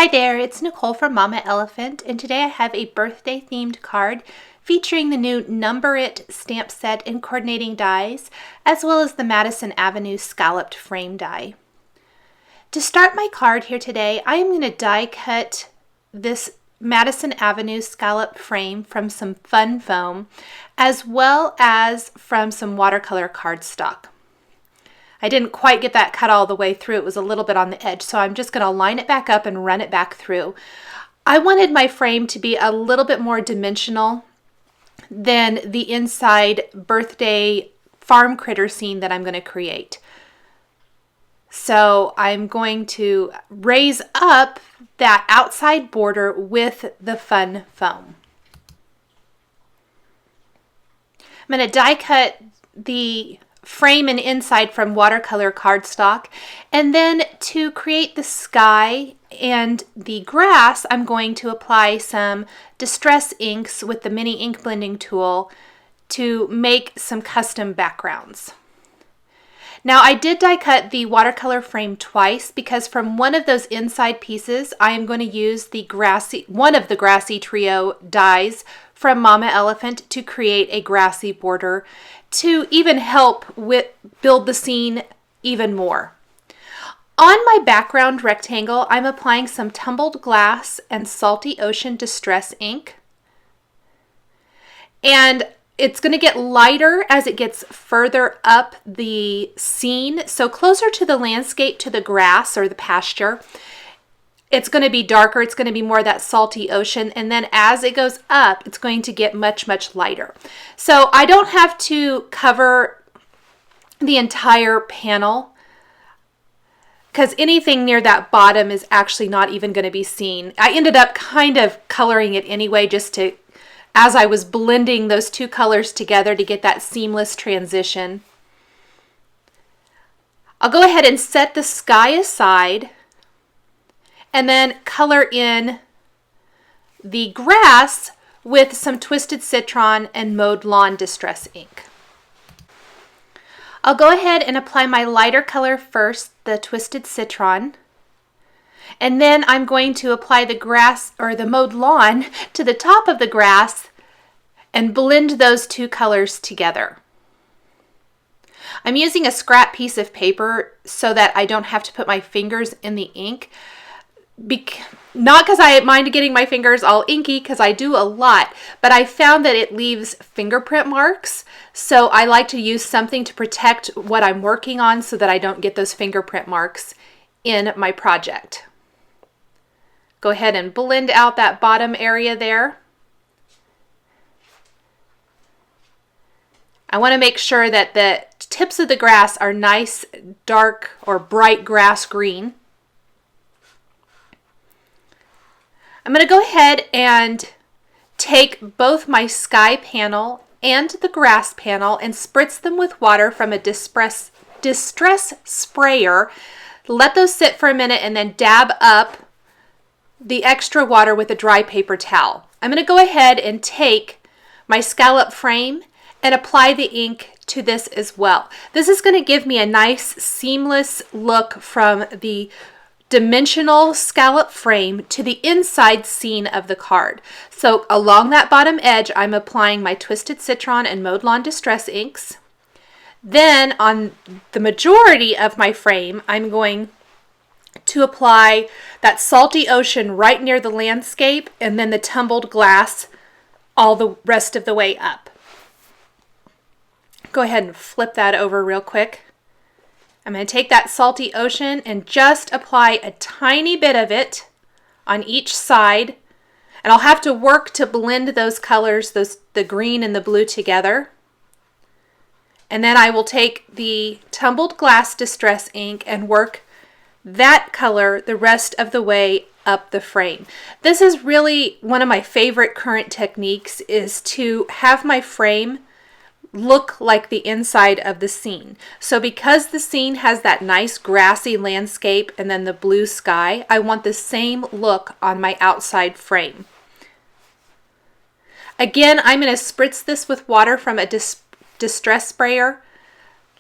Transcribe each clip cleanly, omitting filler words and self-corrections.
Hi there, it's Nicole from Mama Elephant, and today I have a birthday themed card featuring the new Number It stamp set and coordinating dies, as well as the Madison Avenue scalloped frame die. To start my card here today, I am going to die cut this Madison Avenue scallop frame from some fun foam, as well as from some watercolor cardstock. I didn't quite get that cut all the way through. It was a little bit on the edge, so I'm just going to line it back up and run it back through. I wanted my frame to be a little bit more dimensional than the inside birthday farm critter scene that I'm going to create. So I'm going to raise up that outside border with the fun foam. I'm going to die cut the frame and inside from watercolor cardstock, and then to create the sky and the grass, I'm going to apply some distress inks with the mini ink blending tool to make some custom backgrounds. Now I did die cut the watercolor frame twice because from one of those inside pieces I am going to use one of the grassy trio dies from Mama Elephant to create a grassy border to even help build the scene even more. On my background rectangle, I'm applying some Tumbled glass and Salty Ocean Distress ink. And it's going to get lighter as it gets further up the scene. So closer to the landscape, to the grass or the pasture, it's going to be darker. It's going to be more of that salty ocean. And then as it goes up, it's going to get much, much lighter. So I don't have to cover the entire panel because anything near that bottom is actually not even going to be seen. I ended up kind of coloring it anyway, just to, as I was blending those two colors together to get that seamless transition. I'll go ahead and set the sky aside and then color in the grass with some Twisted Citron and Mowed Lawn Distress ink. I'll go ahead and apply my lighter color first, the Twisted Citron, and then I'm going to apply the grass or the mowed lawn to the top of the grass and blend those two colors together. I'm using a scrap piece of paper so that I don't have to put my fingers in the ink. Not because I mind getting my fingers all inky, because I do a lot, but I found that it leaves fingerprint marks, so I like to use something to protect what I'm working on so that I don't get those fingerprint marks in my project. Go ahead and blend out that bottom area there. I want to make sure that the tips of the grass are nice, dark, or bright grass green. I'm going to go ahead and take both my sky panel and the grass panel and spritz them with water from a distress sprayer. Let those sit for a minute and then dab up the extra water with a dry paper towel. I'm going to go ahead and take my scallop frame and apply the ink to this as well. This is going to give me a nice seamless look from the dimensional scallop frame to the inside scene of the card. So along that bottom edge, I'm applying my Twisted Citron and Mowed Lawn Distress inks. Then on the majority of my frame, I'm going to apply that salty ocean right near the landscape and then the tumbled glass all the rest of the way up. Go ahead and flip that over real quick. I'm going to take that salty ocean and just apply a tiny bit of it on each side. And I'll have to work to blend those colors, the green and the blue together. And then I will take the Tumbled glass distress ink and work that color the rest of the way up the frame. This is really one of my favorite current techniques, is to have my frame look like the inside of the scene. So because the scene has that nice grassy landscape and then the blue sky, I want the same look on my outside frame. Again, I'm going to spritz this with water from a distress sprayer.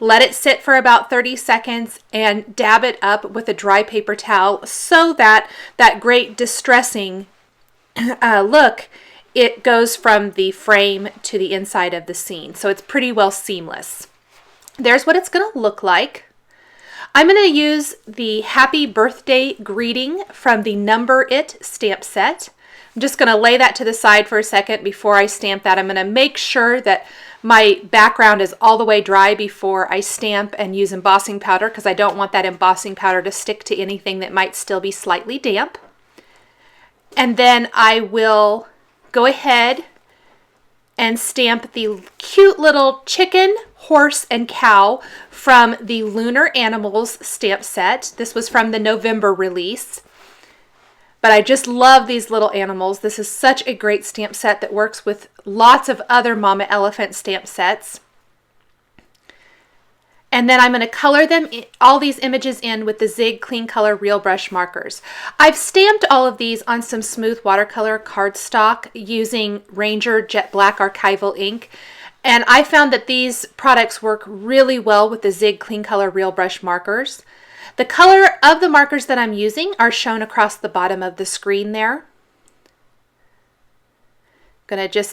let it sit for about 30 seconds, and dab it up with a dry paper towel so that that great distressing look, it goes from the frame to the inside of the scene. So it's pretty well seamless. There's what it's going to look like. I'm going to use the Happy Birthday greeting from the Number It stamp set. I'm just going to lay that to the side for a second before I stamp that. I'm going to make sure that my background is all the way dry before I stamp and use embossing powder, because I don't want that embossing powder to stick to anything that might still be slightly damp. And then I will go ahead and stamp the cute little chicken, horse, and cow from the Lunar Animals stamp set. This was from the November release. But I just love these little animals. This is such a great stamp set that works with lots of other Mama Elephant stamp sets. And then I'm going to color them, all these images in with the Zig Clean Color Real Brush markers. I've stamped all of these on some smooth watercolor cardstock using Ranger Jet Black Archival ink. And I found that these products work really well with the Zig Clean Color Real Brush markers. The color of the markers that I'm using are shown across the bottom of the screen there.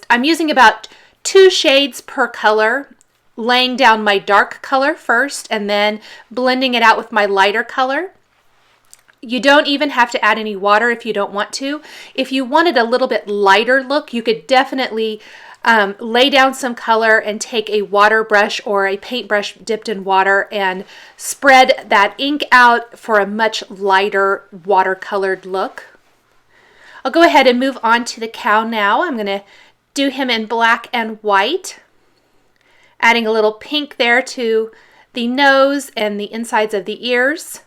I'm using about 2 shades per color, laying down my dark color first and then blending it out with my lighter color. You don't even have to add any water if you don't want to. If you wanted a little bit lighter look, you could definitely lay down some color and take a water brush or a paintbrush dipped in water and spread that ink out for a much lighter watercolored look. I'll go ahead and move on to the cow now. I'm going to do him in black and white, adding a little pink there to the nose and the insides of the ears.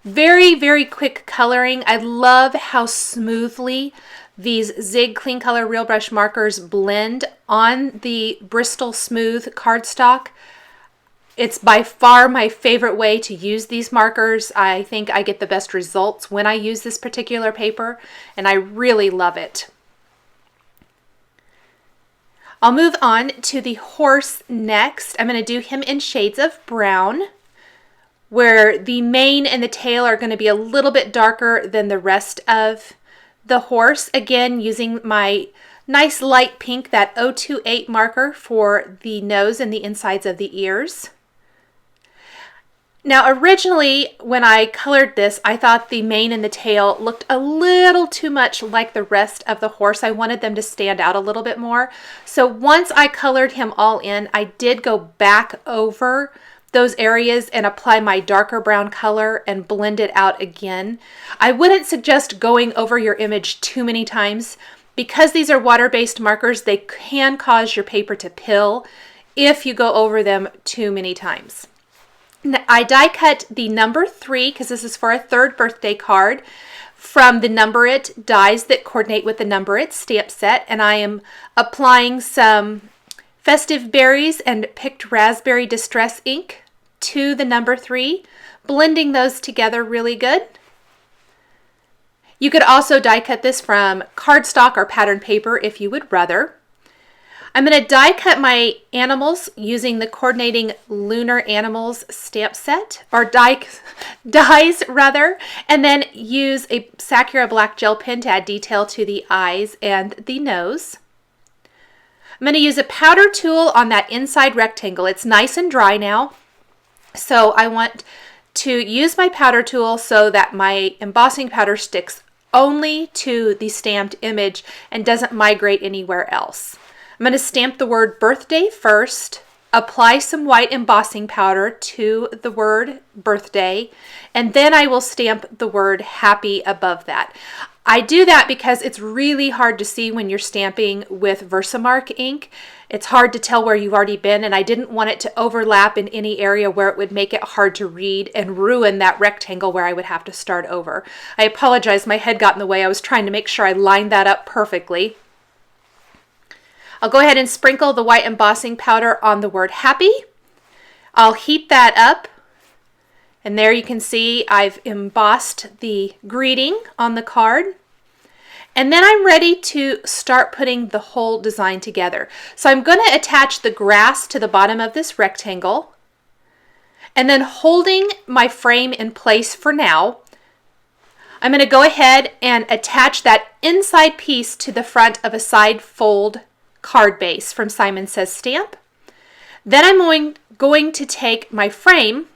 Very, very quick coloring. I love how smoothly these Zig Clean Color Real Brush markers blend on the Bristol Smooth cardstock. It's by far my favorite way to use these markers. I think I get the best results when I use this particular paper, and I really love it. I'll move on to the horse next. I'm going to do him in shades of brown, where the mane and the tail are going to be a little bit darker than the rest of the horse. Again, using my nice light pink, that 028 marker for the nose and the insides of the ears. Now, originally, when I colored this, I thought the mane and the tail looked a little too much like the rest of the horse. I wanted them to stand out a little bit more. So once I colored him all in, I did go back over those areas and apply my darker brown color and blend it out again. I wouldn't suggest going over your image too many times. Because these are water-based markers, they can cause your paper to pill if you go over them too many times. I die cut the number 3, because this is for a 3rd birthday card, from the Number It dies that coordinate with the Number It stamp set, and I am applying some Festive Berries and Picked Raspberry Distress ink to the number 3, blending those together really good. You could also die cut this from cardstock or pattern paper if you would rather. I'm going to die cut my animals using the coordinating Lunar Animals stamp set, or dies rather, and then use a Sakura black gel pen to add detail to the eyes and the nose. I'm going to use a powder tool on that inside rectangle. It's nice and dry now, so I want to use my powder tool so that my embossing powder sticks only to the stamped image and doesn't migrate anywhere else. I'm going to stamp the word birthday first, apply some white embossing powder to the word birthday, and then I will stamp the word happy above that. I do that because it's really hard to see when you're stamping with Versamark ink. It's hard to tell where you've already been, and I didn't want it to overlap in any area where it would make it hard to read and ruin that rectangle where I would have to start over. I apologize, my head got in the way. I was trying to make sure I lined that up perfectly. I'll go ahead and sprinkle the white embossing powder on the word happy. I'll heat that up, and there you can see I've embossed the greeting on the card. And then I'm ready to start putting the whole design together. So I'm going to attach the grass to the bottom of this rectangle. And then holding my frame in place for now, I'm going to go ahead and attach that inside piece to the front of a side fold card base from Simon Says Stamp. Then I'm going to take my frame,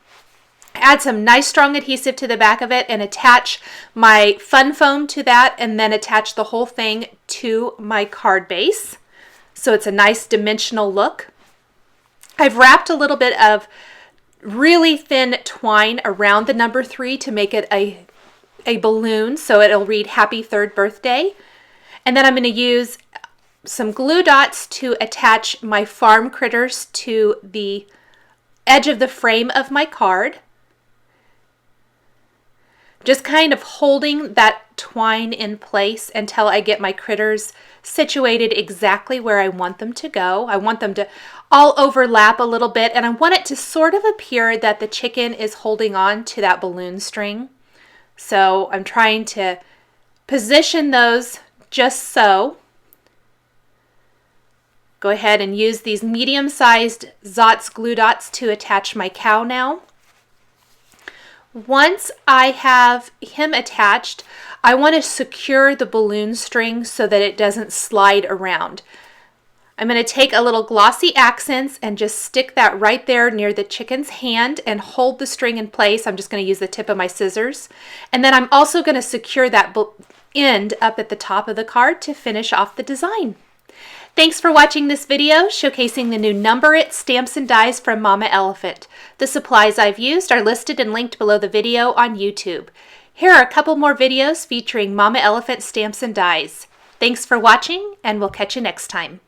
add some nice strong adhesive to the back of it, and attach my fun foam to that, and then attach the whole thing to my card base. So it's a nice dimensional look. I've wrapped a little bit of really thin twine around the number 3 to make it a balloon, so it'll read Happy 3rd Birthday. And then I'm going to use some glue dots to attach my farm critters to the edge of the frame of my card. Just kind of holding that twine in place until I get my critters situated exactly where I want them to go. I want them to all overlap a little bit, and I want it to sort of appear that the chicken is holding on to that balloon string. So I'm trying to position those just so. Go ahead and use these medium-sized Zotz glue dots to attach my cow now. Once I have him attached, I want to secure the balloon string so that it doesn't slide around. I'm going to take a little glossy accents and just stick that right there near the chicken's hand and hold the string in place. I'm just going to use the tip of my scissors. And then I'm also going to secure that end up at the top of the card to finish off the design. Thanks for watching this video showcasing the new Number It stamps and dies from Mama Elephant. The supplies I've used are listed and linked below the video on YouTube. Here are a couple more videos featuring Mama Elephant stamps and dies. Thanks for watching, and we'll catch you next time.